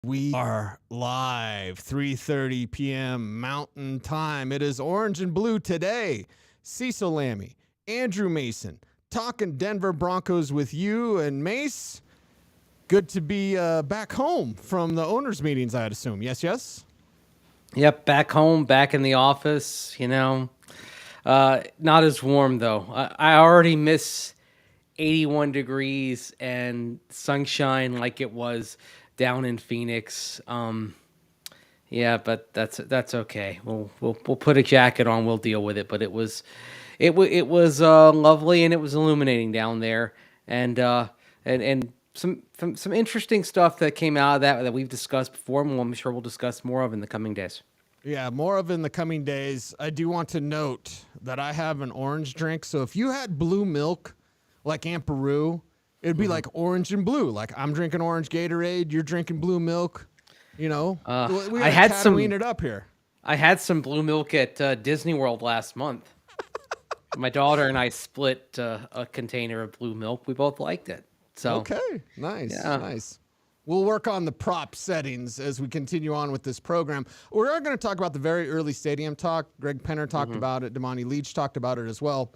We are live, 3:30 p.m. Mountain Time. It is Orange and Blue today. Cecil, Lammey, Andrew Mason, talking Denver Broncos with you. And Mace, good to be back home from the owners' meetings, I'd assume. Yes? Yep, back home, back in the office, Not as warm, though. I already miss 81 degrees and sunshine like it was down in Phoenix. Yeah, but that's okay. We'll put a jacket on. We'll deal with it. But it was lovely, and it was illuminating down there, and some interesting stuff that came out of that we've discussed before, and I'm sure we'll discuss more of in the coming days. Yeah, more of in the coming days. I do want to note that I have an orange drink. So if you had blue milk like Aunt Beru, it'd be like orange and blue. Like I'm drinking orange Gatorade, you're drinking blue milk. We I had some. Tatooine it up here. I had some blue milk at Disney World last month. My daughter and I split a container of blue milk. We both liked it. So Okay, nice, yeah. nice. We'll work on the prop settings as we continue on with this program. We are going to talk about the very early stadium talk. Greg Penner talked about it. Damani Leach talked about it as well.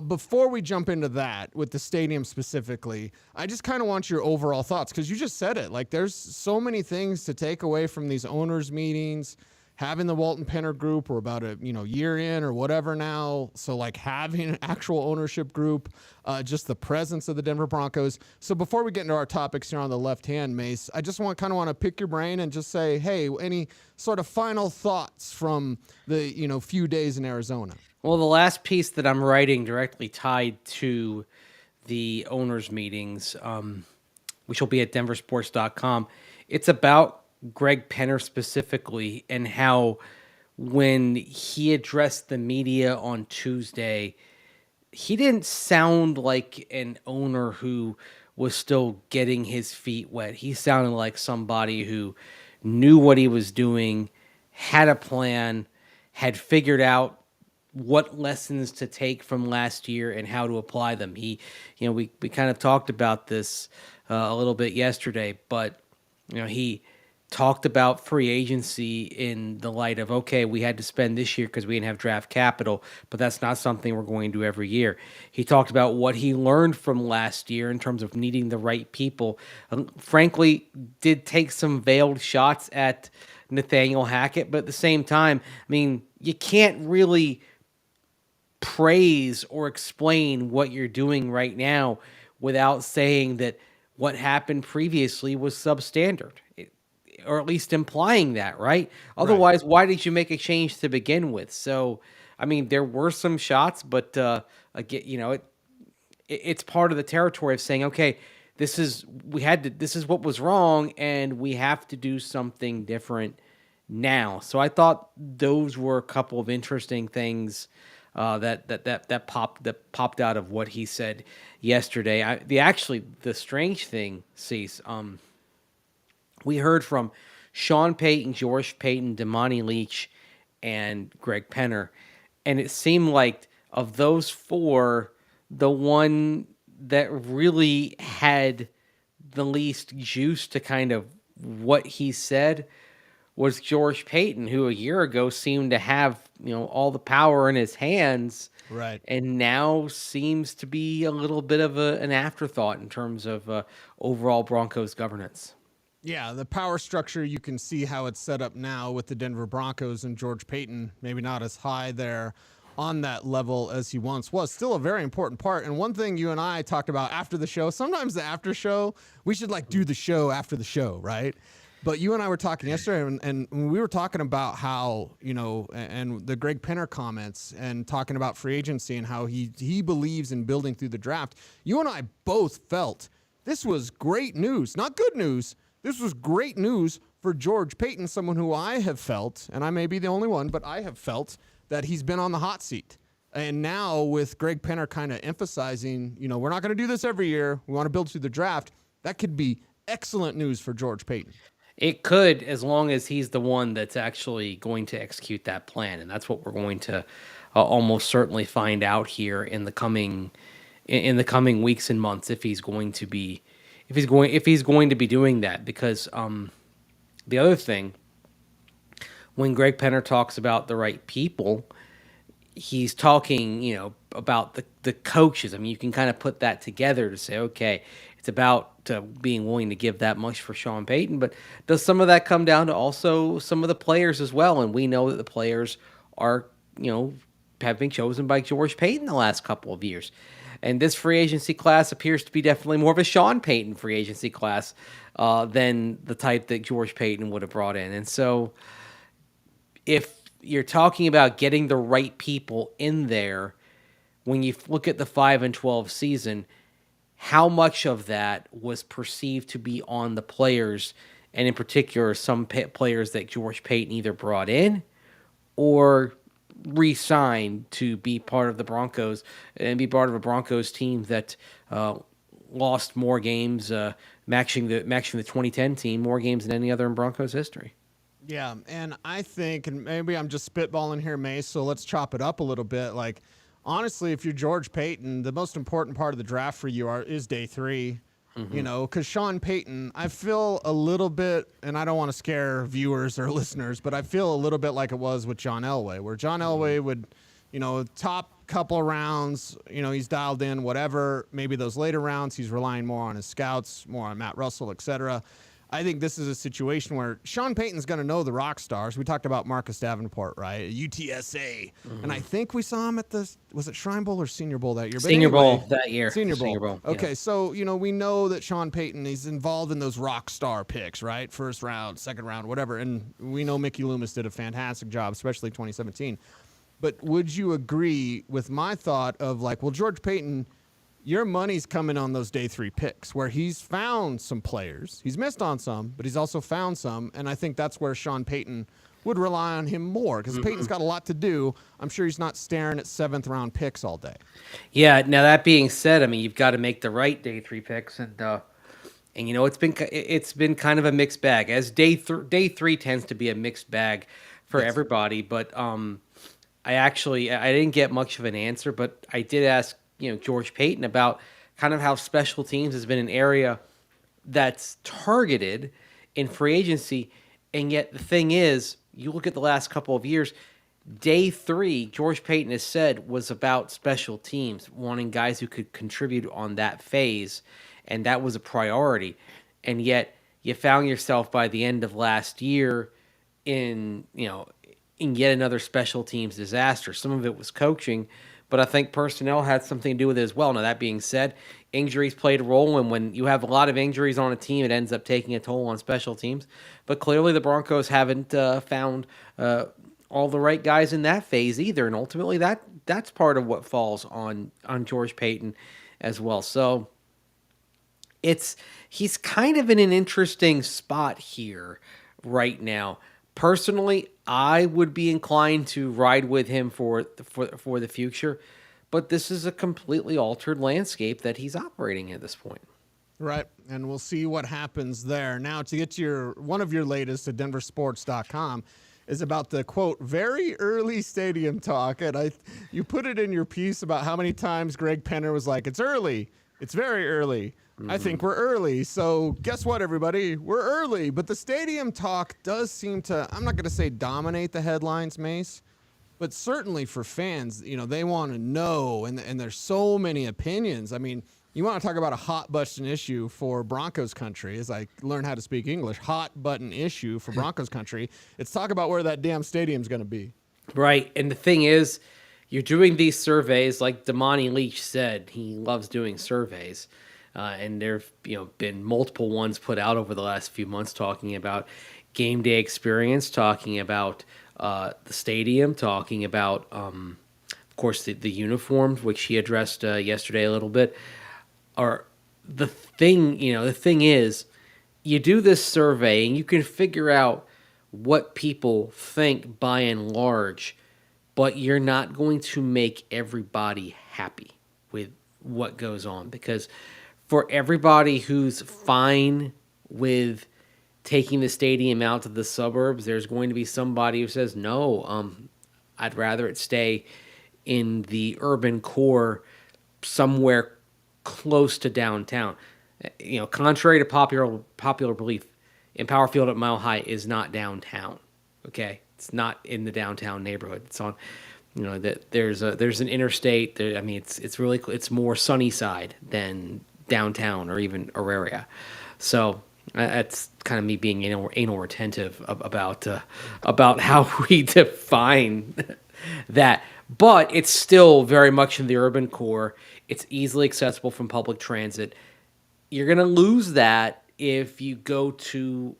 Before we jump into that with the stadium specifically, I just kind of want your overall thoughts because you just said it. Like there's so many things to take away from these owners' meetings. Having the Walton Penner group, we're about a year in or whatever now. So like having an actual ownership group, just the presence of the Denver Broncos. So before we get into our topics here on the left hand, Mace, I just want to pick your brain and just say, hey, any sort of final thoughts from the few days in Arizona? Well, the last piece that I'm writing directly tied to the owners' meetings, which will be at denversports.com, it's about Greg Penner specifically and how when he addressed the media on Tuesday, he didn't sound like an owner who was still getting his feet wet. He sounded like somebody who knew what he was doing, had a plan, had figured out what lessons to take from last year and how to apply them. We kind of talked about this a little bit yesterday, but he talked about free agency in the light of, okay, we had to spend this year because we didn't have draft capital, but that's not something we're going to do every year. He talked about what he learned from last year in terms of needing the right people. Frankly, did take some veiled shots at Nathaniel Hackett, but at the same time, you can't really praise or explain what you're doing right now without saying that what happened previously was substandard, or at least implying that, right? Otherwise, why did you make a change to begin with? So, there were some shots, but again, it's part of the territory of saying, okay, this is what was wrong, and we have to do something different now. So I thought those were a couple of interesting things that popped out of what he said yesterday. The strange thing, Cease, we heard from Sean Payton, George Payton, Damani Leach, and Greg Penner, and it seemed like of those four, the one that really had the least juice to kind of what he said was George Payton, who a year ago seemed to have all the power in his hands, Right. and now seems to be a little bit of an afterthought in terms of overall Broncos governance. Yeah, the power structure, you can see how it's set up now with the Denver Broncos and George Payton, maybe not as high there on that level as he once was. Still a very important part. And one thing you and I talked about after the show, sometimes the after show, we should do the show after the show, right? But you and I were talking yesterday, and we were talking about how, and the Greg Penner comments and talking about free agency and how he believes in building through the draft. You and I both felt this was great news, not good news. This was great news for George Payton, someone who I have felt, and I may be the only one, but I have felt that he's been on the hot seat. And now with Greg Penner kind of emphasizing, we're not going to do this every year. We want to build through the draft. That could be excellent news for George Payton. It could, as long as he's the one that's actually going to execute that plan, and that's what we're going to almost certainly find out here in the coming weeks and months if he's going to be doing that, because The other thing, when Greg Penner talks about the right people, he's talking, about the coaches. I mean, you can kind of put that together to say, okay, it's about being willing to give that much for Sean Payton, but does some of that come down to also some of the players as well? And we know that the players are, have been chosen by George Payton the last couple of years. And this free agency class appears to be definitely more of a Sean Payton free agency class than the type that George Payton would have brought in. And so if you're talking about getting the right people in there, when you look at the 5-12 season, how much of that was perceived to be on the players, and in particular, some players that George Payton either brought in or re-signed to be part of the Broncos and be part of a Broncos team that lost more games, matching the 2010 team, more games than any other in Broncos history. Yeah, and I think, and maybe I'm just spitballing here, Mace, so let's chop it up a little bit. Like, honestly, if you're George Payton, the most important part of the draft for you is day 3, because Sean Payton, I feel a little bit, and I don't want to scare viewers or listeners, but I feel a little bit like it was with John Elway, where John Elway would, top couple of rounds, he's dialed in, whatever, maybe those later rounds, he's relying more on his scouts, more on Matt Russell, etc. I think this is a situation where Sean Payton's going to know the rock stars. We talked about Marcus Davenport, right? UTSA. And I think we saw him at was it Shrine Bowl or Senior Bowl that year? Senior Bowl that year. Senior Bowl. Senior Bowl. Okay, Yeah. so, we know that Sean Payton, he's involved in those rock star picks, right? First round, second round, whatever. And we know Mickey Loomis did a fantastic job, especially 2017. But would you agree with my thought of like, well, George Payton, your money's coming on those day 3 picks where he's found some players. He's missed on some, but he's also found some. And I think that's where Sean Payton would rely on him more because Payton's got a lot to do. I'm sure he's not staring at 7th round picks all day. Yeah. Now that being said, I mean, you've got to make the right day 3 picks, and it's been kind of a mixed bag, as day 3 tends to be a mixed bag for everybody. But I didn't get much of an answer, but I did ask George Payton about kind of how special teams has been an area that's targeted in free agency. And yet the thing is, you look at the last couple of years, day 3, George Payton has said was about special teams, wanting guys who could contribute on that phase. And that was a priority. And yet you found yourself by the end of last year in yet another special teams disaster. Some of it was coaching, but I think personnel had something to do with it as well. Now, that being said, injuries played a role, and when you have a lot of injuries on a team, it ends up taking a toll on special teams. But clearly the Broncos haven't found all the right guys in that phase either, and ultimately that's part of what falls on George Payton as well. So he's kind of in an interesting spot here right now. Personally, I would be inclined to ride with him for the future, but this is a completely altered landscape that he's operating at this point. Right, and we'll see what happens there. Now, to get to one of your latest at denversports.com is about the, quote, very early stadium talk, and you put it in your piece about how many times Greg Penner was like, it's early, it's very early. I think we're early. So guess what, everybody? We're early. But the stadium talk does seem to, I'm not going to say dominate the headlines, Mace, but certainly for fans, they want to know. And there's so many opinions. I mean, you want to talk about a hot button issue for Broncos country, as I learn how to speak English, hot button issue for Broncos country. It's talk about where that damn stadium's going to be. Right. And the thing is, you're doing these surveys like Damani Leach said. He loves doing surveys. And there have been multiple ones put out over the last few months talking about game day experience, talking about the stadium, talking about, of course, the uniforms, which he addressed yesterday a little bit. The thing is, you do this survey and you can figure out what people think by and large, but you're not going to make everybody happy with what goes on, because for everybody who's fine with taking the stadium out to the suburbs, there's going to be somebody who says, no, I'd rather it stay in the urban core somewhere close to downtown. Contrary to popular belief, in Power Field at Mile High is not downtown. Okay, it's not in the downtown neighborhood. It's on, that there's an interstate. There, I mean, it's more Sunnyside than downtown or even Auraria. So that's kind of me being anal retentive about how we define that. But it's still very much in the urban core. It's easily accessible from public transit. You're going to lose that if you go to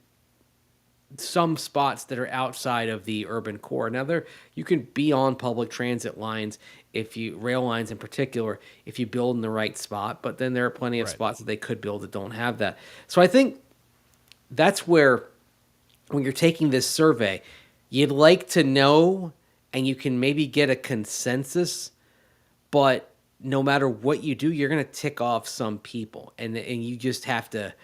some spots that are outside of the urban core. Now, you can be on public transit lines, rail lines in particular, if you build in the right spot, but then there are plenty of spots that they could build that don't have that. So I think that's where, when you're taking this survey, you'd like to know, and you can maybe get a consensus, but no matter what you do, you're going to tick off some people, and you just have to.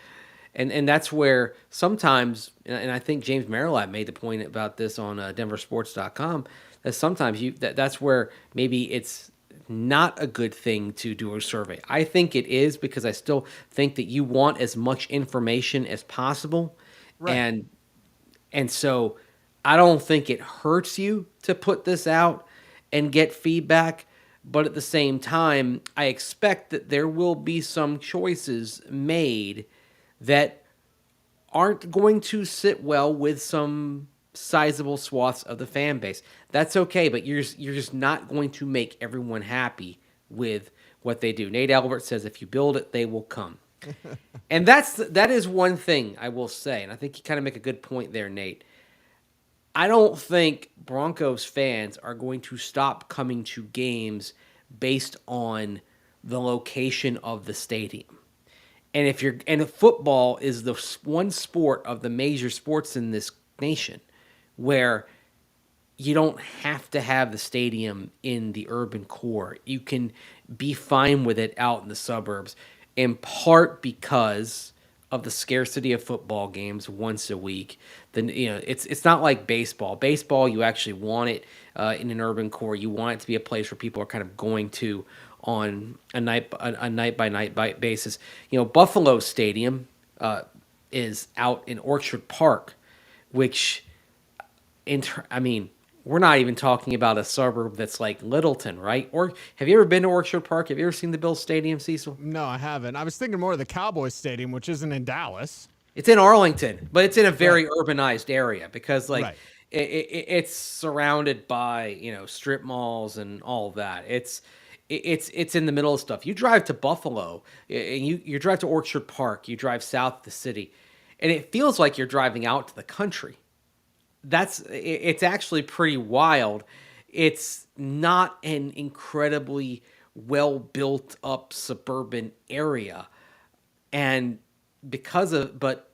And that's where sometimes, and I think James Merrillat made the point about this on denversports.com, that sometimes that's where maybe it's not a good thing to do a survey. I think it is, because I still think that you want as much information as possible. Right. And so I don't think it hurts you to put this out and get feedback. But at the same time, I expect that there will be some choices made that aren't going to sit well with some sizable swaths of the fan base. That's okay, but you're just not going to make everyone happy with what they do. Nate Albert says, if you build it, they will come. And that is one thing I will say, and I think you kind of make a good point there, Nate. I don't think Broncos fans are going to stop coming to games based on the location of the stadium. And football is the one sport of the major sports in this nation where you don't have to have the stadium in the urban core. You can be fine with it out in the suburbs, in part because of the scarcity of football games once a week. Then it's not like baseball. Baseball, you actually want it in an urban core. You want it to be a place where people are kind of going to on a night by night basis. Buffalo Stadium is out in Orchard Park, which, we're not even talking about a suburb that's like Littleton, right? Or have you ever been to Orchard Park? Have you ever seen the Bills Stadium, Cecil? No, I haven't. I was thinking more of the Cowboys Stadium, which isn't in Dallas. It's in Arlington, but it's in a very urbanized area because it's surrounded by strip malls and all of that. It's in the middle of stuff. You drive to Buffalo, and you drive to Orchard Park. You drive south of the city, and it feels like you're driving out to the country. It's actually pretty wild. It's not an incredibly well built up suburban area, and but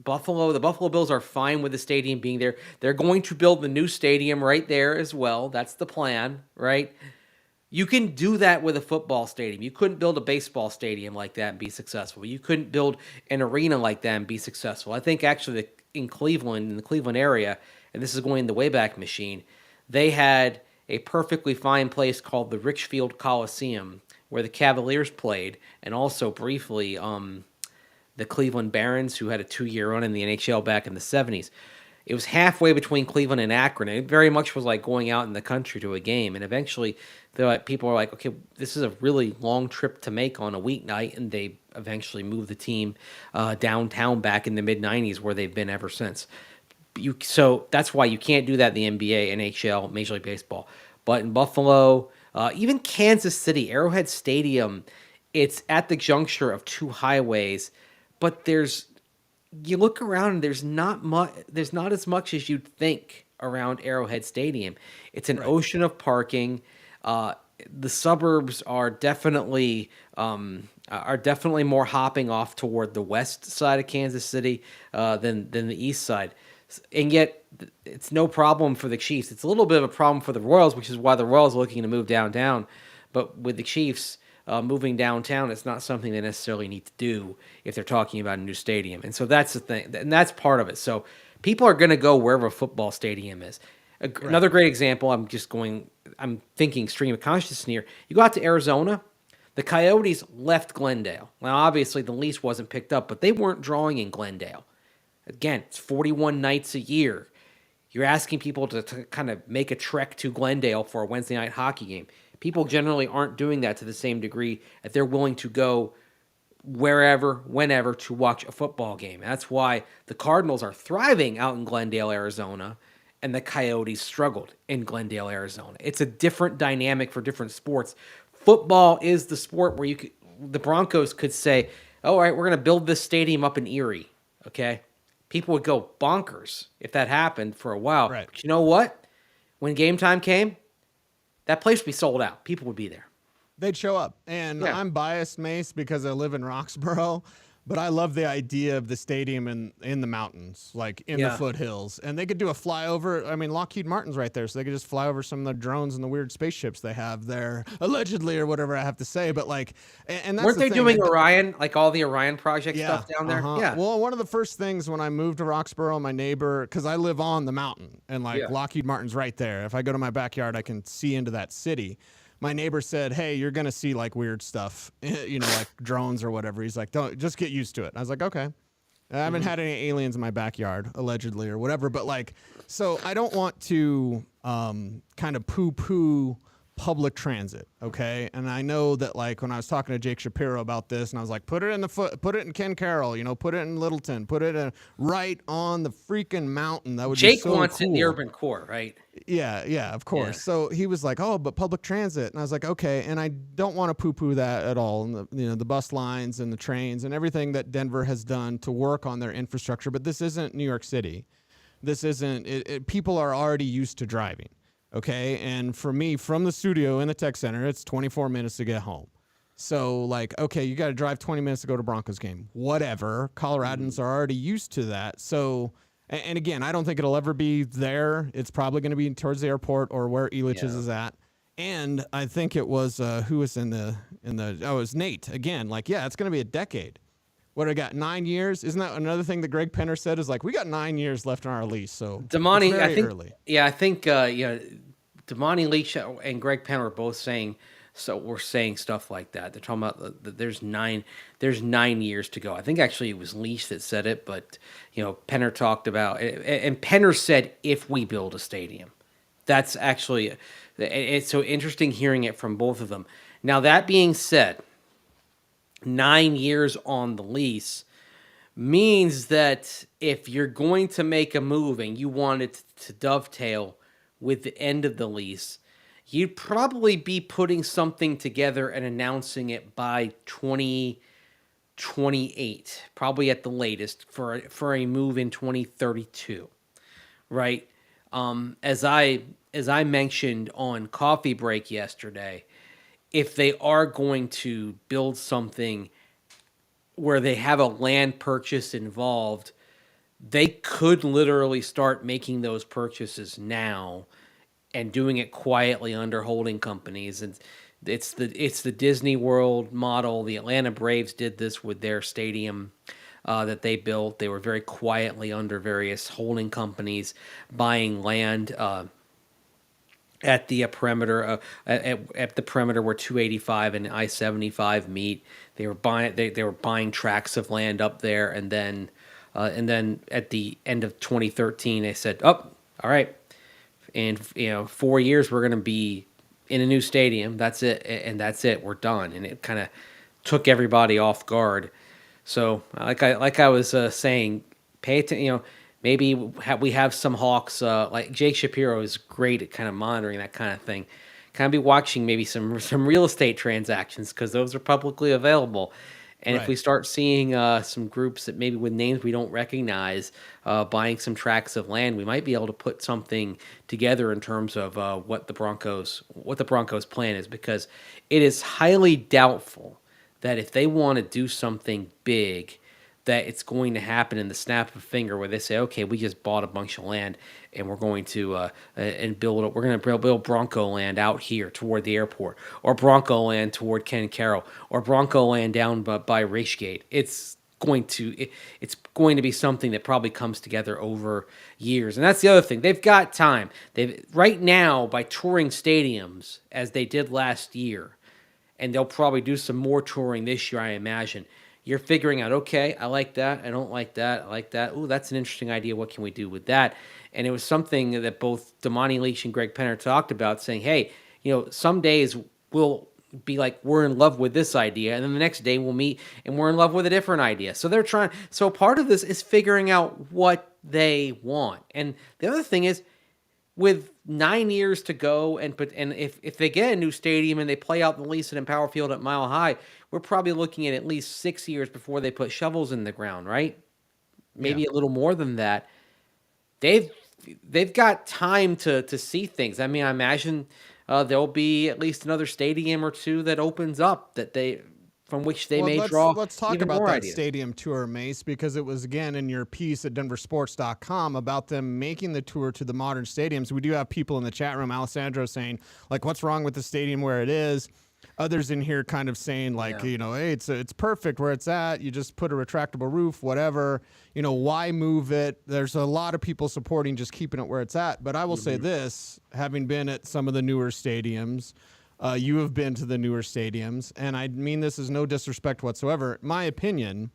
the Buffalo Bills are fine with the stadium being there. They're going to build the new stadium right there as well. That's the plan, right? You can do that with a football stadium. You couldn't build a baseball stadium like that and be successful. You couldn't build an arena like that and be successful. I think actually in the Cleveland area, and this is going in the Wayback Machine, they had a perfectly fine place called the Richfield Coliseum where the Cavaliers played, and also briefly the Cleveland Barons, who had a 2-year run in the NHL back in the 70s. It was halfway between Cleveland and Akron. It very much was like going out in the country to a game. And eventually, people were like, okay, this is a really long trip to make on a weeknight. And they eventually moved the team downtown back in the mid-'90s, where they've been ever since. So that's why you can't do that in the NBA, NHL, Major League Baseball. But in Buffalo, even Kansas City, Arrowhead Stadium, it's at the juncture of two highways. But you look around and there's not as much as you'd think around Arrowhead Stadium. It's an ocean of parking. The suburbs are definitely more hopping off toward the west side of Kansas City than the east side. And yet it's no problem for the Chiefs. It's a little bit of a problem for the Royals, which is why the Royals are looking to move downtown. But with the Chiefs moving downtown, it's not something they necessarily need to do if they're talking about a new stadium. And so that's the thing, and that's part of it. So people are going to go wherever a football stadium is. Another great example, I'm thinking stream of consciousness here. You go out to Arizona, the Coyotes left Glendale. Now, obviously, the lease wasn't picked up, but they weren't drawing in Glendale. Again, it's 41 nights a year. You're asking people to kind of make a trek to Glendale for a Wednesday night hockey game. People generally aren't doing that to the same degree that they're willing to go wherever, whenever to watch a football game. That's why the Cardinals are thriving out in Glendale, Arizona, and the Coyotes struggled in Glendale, Arizona. It's a different dynamic for different sports. Football is the sport where the Broncos could say, "All right, we're going to build this stadium up in Erie." Okay, people would go bonkers if that happened for a while. Right. But you know what? When game time came, that place would be sold out. People would be there. They'd show up. And Yeah. I'm biased, Mace, because I live in Roxborough, but I love the idea of the stadium in the mountains, like in the foothills. And they could do a flyover. I mean, Lockheed Martin's right there, so they could just fly over some of the drones and the weird spaceships they have there, allegedly, or whatever I have to say. But like, and that's Weren't the they thing, doing Orion, like all the Orion project yeah, stuff down there? Yeah. Well, one of the first things when I moved to Roxborough, my neighbor, because I live on the mountain, and like Lockheed Martin's right there. If I go to my backyard, I can see into that city. My neighbor said, "Hey, you're gonna see like weird stuff, like drones or whatever." He's like, "Don't, just get used to it." And I was like, "Okay." I haven't had any aliens in my backyard, allegedly or whatever, but like, so I don't want to kind of poo-poo public transit, okay? And I know that like when I was talking to Jake Shapiro about this, and I was like, put it in Ken Carroll, put it in Littleton, put it right on the freaking mountain. That would be so wants it in the cool. urban core, right? Yeah, of course. Yeah. So he was like, "Oh, but public transit," and I was like, "Okay." And I don't want to poo-poo that at all. And the bus lines and the trains and everything that Denver has done to work on their infrastructure. But this isn't New York City. This isn't. People are already used to driving. Okay, and for me, from the studio in the tech center, it's 24 minutes to get home. So like, okay, you got to drive 20 minutes to go to Broncos game. Whatever. Coloradans are already used to that. So. And again, I don't think it'll ever be there. It's probably going to be towards the airport or where Elitch's is at. And I think it was who was it was Nate again. Like, yeah, it's going to be a decade. What, I got 9 years? Isn't that another thing that Greg Penner said is like, we got 9 years left on our lease. So Damani, I think early. Yeah, I think Damani Leach and Greg Penner are both saying. So we're saying stuff like that. They're talking about there's 9 years to go. I think actually it was Leach that said it, but Penner talked about it, and Penner said if we build a stadium. That's actually it's so interesting hearing it from both of them. Now that being said, 9 years on the lease means that if you're going to make a move and you want it to dovetail with the end of the lease, you'd probably be putting something together and announcing it by 2028, probably at the latest for a move in 2032, right? As I mentioned on Coffee Break yesterday, if they are going to build something where they have a land purchase involved, they could literally start making those purchases now and doing it quietly under holding companies. And it's the Disney World model. The Atlanta Braves did this with their stadium that they built. They were very quietly under various holding companies buying land at the perimeter at the perimeter where 285 and I-75 meet. They were buying tracts of land up there, and then at the end of 2013 they said, "Oh, all right. In 4 years, we're going to be in a new stadium. That's it, and that's it. We're done." And it kind of took everybody off guard. So, like I was saying, pay attention. Maybe we have some hawks. Like Jake Shapiro is great at kind of monitoring that kind of thing. Kind of be watching maybe some real estate transactions because those are publicly available. And if we start seeing some groups that maybe with names we don't recognize buying some tracts of land, we might be able to put something together in terms of what the Broncos plan is, because it is highly doubtful that if they want to do something big, that it's going to happen in the snap of a finger where they say, "Okay, we just bought a bunch of land and we're going to build Bronco land out here toward the airport, or Bronco land toward Ken Carroll, or Bronco land down by Racegate." It's going to be something that probably comes together over years. And that's the other thing. They've got time. Right now, by touring stadiums as they did last year, and they'll probably do some more touring this year, I imagine, you're figuring out, okay, I like that, I don't like that, I like that. Ooh, that's an interesting idea. What can we do with that? And it was something that both Damani Leach and Greg Penner talked about, saying, hey, some days we'll be like, we're in love with this idea, and then the next day we'll meet and we're in love with a different idea. So so part of this is figuring out what they want. And the other thing is, with 9 years to go, and if they get a new stadium and they play out the lease at Empower Field at Mile High, we're probably looking at least 6 years before they put shovels in the ground, right? Maybe a little more than that. They've got time to see things. I mean, I imagine there'll be at least another stadium or two that opens up from which they may draw let's talk even about more that ideas. stadium tour, Mace, because it was, again, in your piece at denversports.com about them making the tour to the modern stadiums. We do have people in the chat room, Alessandro, saying, like, what's wrong with the stadium where it is? Others in here kind of saying, like, hey, it's perfect where it's at. You just put a retractable roof, whatever. Why move it? There's a lot of people supporting just keeping it where it's at. But I will say this, having been at some of the newer stadiums, you have been to the newer stadiums, and I mean this is no disrespect whatsoever. My opinion,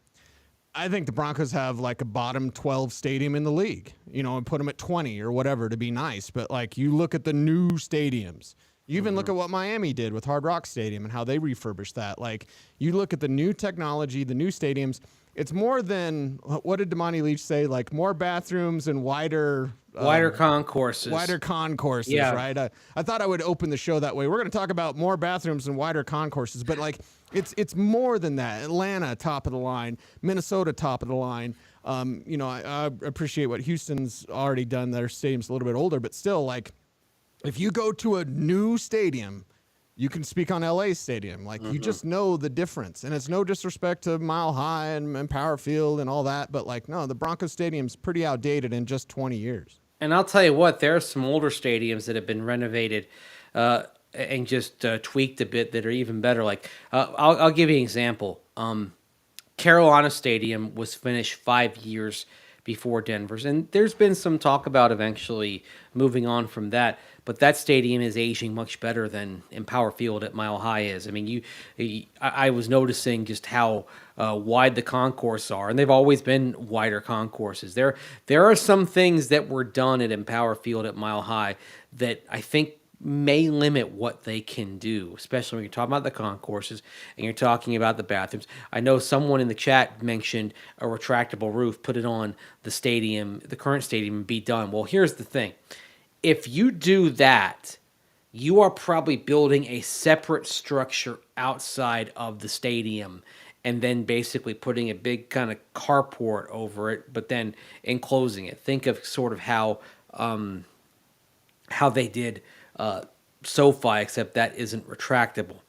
I think the Broncos have like a bottom 12 stadium in the league, and put them at 20 or whatever to be nice. But like, you look at the new stadiums, you even look at what Miami did with Hard Rock Stadium and how they refurbished that. Like, you look at the new technology, the new stadiums, it's more than, what did Damani Leach say? Like, more bathrooms and wider concourses. Wider concourses, yeah. Right? I thought I would open the show that way. We're going to talk about more bathrooms and wider concourses, but like, it's more than that. Atlanta, top of the line. Minnesota, top of the line. I appreciate what Houston's already done. Their stadium's a little bit older, but still, like, if you go to a new stadium, you can speak on LA Stadium. Like, you just know the difference. And it's no disrespect to Mile High and Power Field and all that, but like, no, the Broncos Stadium's pretty outdated in just 20 years. And I'll tell you what, there are some older stadiums that have been renovated and just tweaked a bit that are even better. Like, I'll give you an example. Carolina Stadium was finished 5 years before Denver's, and there's been some talk about eventually moving on from that. But that stadium is aging much better than Empower Field at Mile High is. I mean, I was noticing just how wide the concourses are, and they've always been wider concourses. There are some things that were done at Empower Field at Mile High that I think may limit what they can do, especially when you're talking about the concourses and you're talking about the bathrooms. I know someone in the chat mentioned a retractable roof, put it on the stadium, the current stadium, and be done. Well, here's the thing. If you do that, you are probably building a separate structure outside of the stadium and then basically putting a big kind of carport over it, but then enclosing it. Think of sort of how they did SoFi, except that isn't retractable.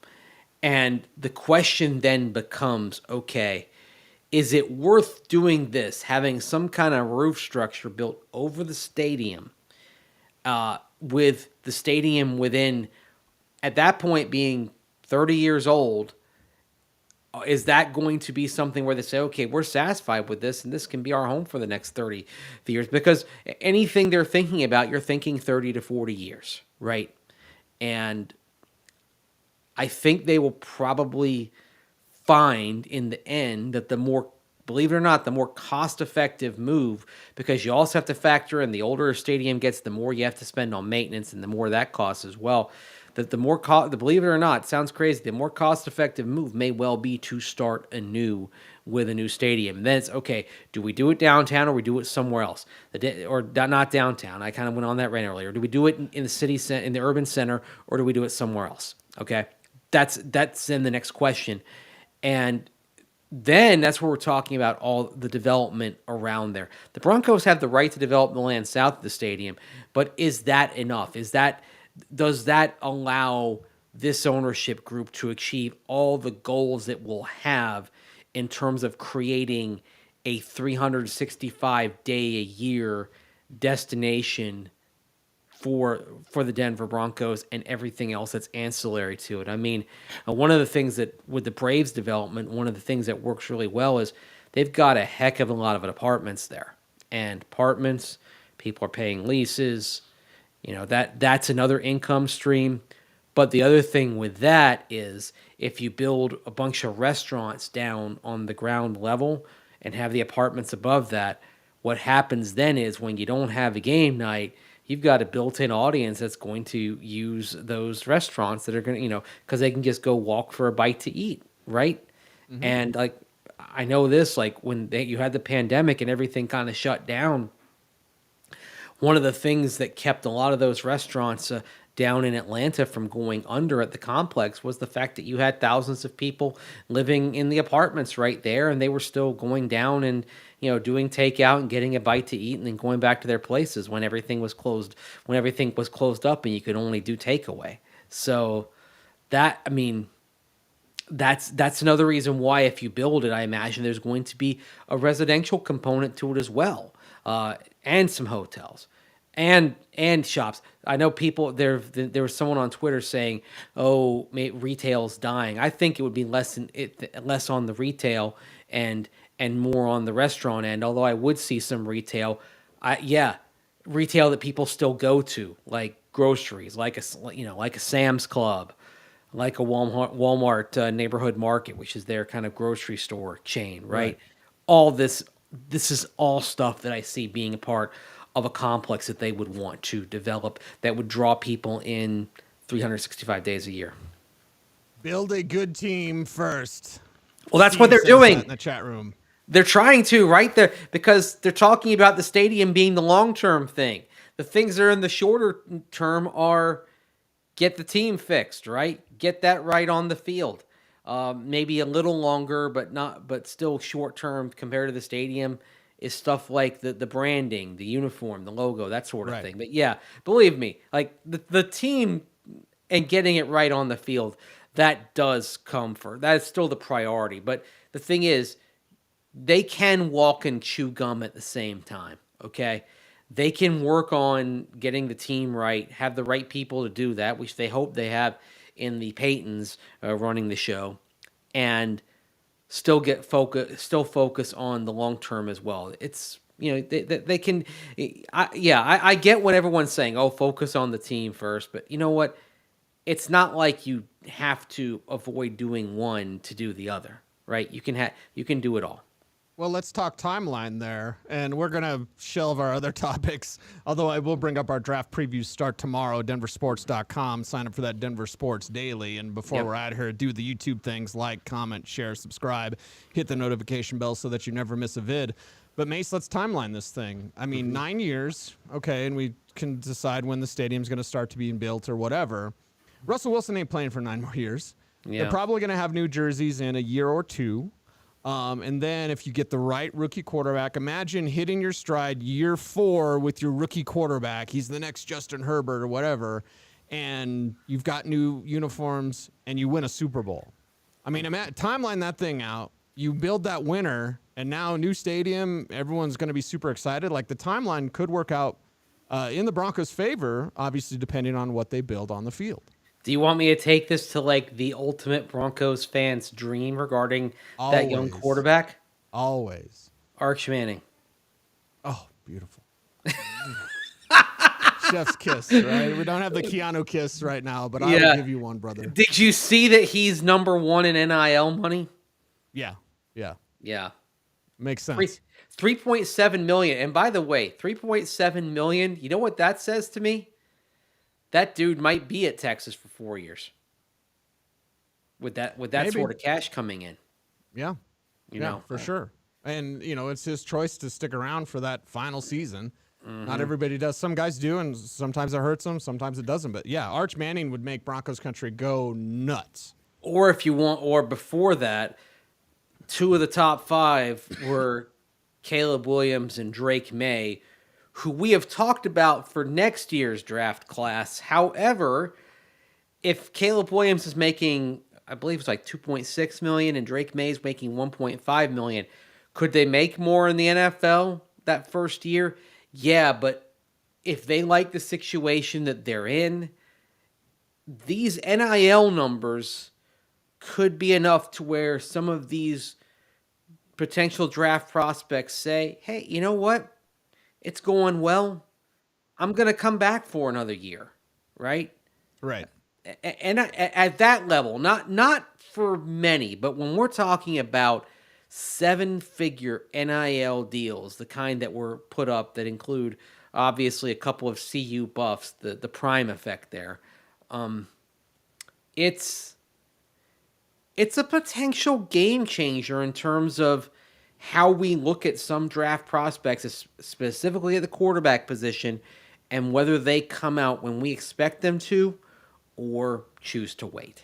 And the question then becomes, okay, is it worth doing this, having some kind of roof structure built over the stadium, with the stadium within, at that point, being 30 years old? Is that going to be something where they say, okay, we're satisfied with this and this can be our home for the next 30 years? Because anything they're thinking about, you're thinking 30 to 40 years, right? And I think they will probably find in the end that the more, believe it or not, the more cost-effective move, because you also have to factor in the older a stadium gets, the more you have to spend on maintenance and the more that costs as well. That the more believe it or not, it sounds crazy, the more cost-effective move may well be to start anew with a new stadium. And then it's, okay, do we do it downtown or we do it somewhere else? Or not downtown. I kind of went on that right earlier. Do we do it in the city, in the urban center, or do we do it somewhere else? Okay, that's then the next question. And then that's where we're talking about all the development around there. The Broncos have the right to develop the land south of the stadium, but is that enough? Does that allow this ownership group to achieve all the goals it will have in terms of creating a 365-day-a-year destination for the Denver Broncos and everything else that's ancillary to it? I mean, one of the things that with the Braves development, one of the things that works really well is they've got a heck of a lot of apartments there. And apartments, people are paying leases. That's another income stream. But the other thing with that is if you build a bunch of restaurants down on the ground level and have the apartments above that, what happens then is when you don't have a game night, you've got a built-in audience that's going to use those restaurants that are going to, because they can just go walk for a bite to eat, right? And like, I know this, like when you had the pandemic and everything kind of shut down, one of the things that kept a lot of those restaurants down in Atlanta from going under at the complex was the fact that you had thousands of people living in the apartments right there, and they were still going down and doing takeout and getting a bite to eat, and then going back to their places when everything was closed, up, and you could only do takeaway. So that, I mean, that's another reason why if you build it, I imagine there's going to be a residential component to it as well, and some hotels, and shops. I know people there was someone on Twitter saying, "Oh, retail's dying." I think it would be less on the retail and more on the restaurant end. Although I would see some retail, retail that people still go to, like groceries, like a Sam's Club, like a Walmart neighborhood market, which is their kind of grocery store chain, right? All this is all stuff that I see being a part of a complex that they would want to develop that would draw people in 365 days a year. Build a good team first. Well, that's Steve what they're says doing that in the chat room. They're trying to, right there, because they're talking about the stadium being the long-term thing. The things that are in the shorter term are get the team fixed, right? Get that right on the field. Maybe a little longer, but still short term compared to the stadium is stuff like the branding, the uniform, the logo, that sort of thing. But yeah, believe me, like the team and getting it right on the field, that does come first. That is still the priority. But the thing is, they can walk and chew gum at the same time, okay? They can work on getting the team right, have the right people to do that, which they hope they have in the Paytons running the show, and still focus on the long term as well. It's they can. I get what everyone's saying. Oh, focus on the team first, but you know what? It's not like you have to avoid doing one to do the other, right? You can do it all. Well, let's talk timeline there, and we're going to shelve our other topics, although I will bring up our draft previews start tomorrow, denversports.com. Sign up for that Denver Sports Daily, and before we're out here, do the YouTube things, like, comment, share, subscribe, hit the notification bell so that you never miss a vid. But, Mace, let's timeline this thing. I mean, 9 years, okay, and we can decide when the stadium's going to start to be built or whatever. Russell Wilson ain't playing for 9 more years. Yeah. They're probably going to have new jerseys in a year or two. And then if you get the right rookie quarterback, imagine hitting your stride year 4 with your rookie quarterback. He's the next Justin Herbert or whatever. And you've got new uniforms and you win a Super Bowl. I mean, timeline that thing out. You build that winner and now new stadium. Everyone's going to be super excited. Like the timeline could work out in the Broncos' favor, obviously depending on what they build on the field. Do you want me to take this to like the ultimate Broncos fan's dream regarding that young quarterback? Always. Arch Manning. Oh, beautiful. Chef's kiss, right? We don't have the Keanu kiss right now, but I will give you one, brother. Did you see that he's number 1 in NIL money? Yeah. Makes sense. 3.7 million. And by the way, 3.7 million, you know what that says to me? That dude might be at Texas for 4 years. With that sort of cash coming in. Yeah. You know, for sure. And, it's his choice to stick around for that final season. Not everybody does. Some guys do, and sometimes it hurts them, sometimes it doesn't. But, yeah, Arch Manning would make Broncos country go nuts. Or if you want, or before that, 2 of the top 5 were Caleb Williams and Drake May, who we have talked about for next year's draft class. However, if Caleb Williams is making, I believe it's like 2.6 million and Drake May is making 1.5 million, could they make more in the NFL that first year? Yeah, but if they like the situation that they're in, these NIL numbers could be enough to where some of these potential draft prospects say, hey, you know what? It's going well. I'm going to come back for another year, right? Right. and at that level, not for many, but when we're talking about 7-figure NIL deals, the kind that were put up that include obviously a couple of CU buffs, the prime effect there, it's a potential game changer in terms of how we look at some draft prospects, specifically at the quarterback position, and whether they come out when we expect them to or choose to wait.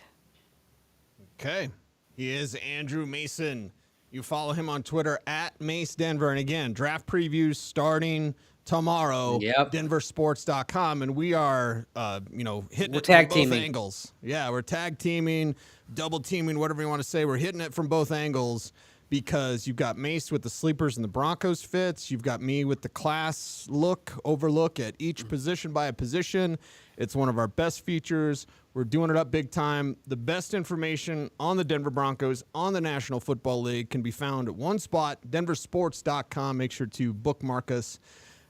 Okay. He is Andrew Mason. You follow him on Twitter at Mace Denver. And again, draft previews starting tomorrow, Yep. denversports.com. And we are, hitting We're it tag from both teaming. angles. Yeah, we're tag teaming, double teaming, whatever you want to say. We're hitting it from both angles because you've got Mace with the sleepers and the Broncos fits. You've got me with the class overlook at each position by a position. It's one of our best features. We're doing it up big time. The best information on the Denver Broncos, on the National Football League, can be found at one spot, denversports.com. Make sure to bookmark us.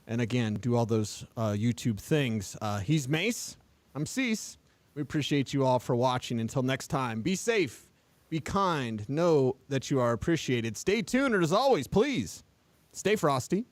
And again, do all those YouTube things. He's Mace. I'm Cecil. We appreciate you all for watching. Until next time, be safe, be kind, know that you are appreciated. Stay tuned, and as always, please stay frosty.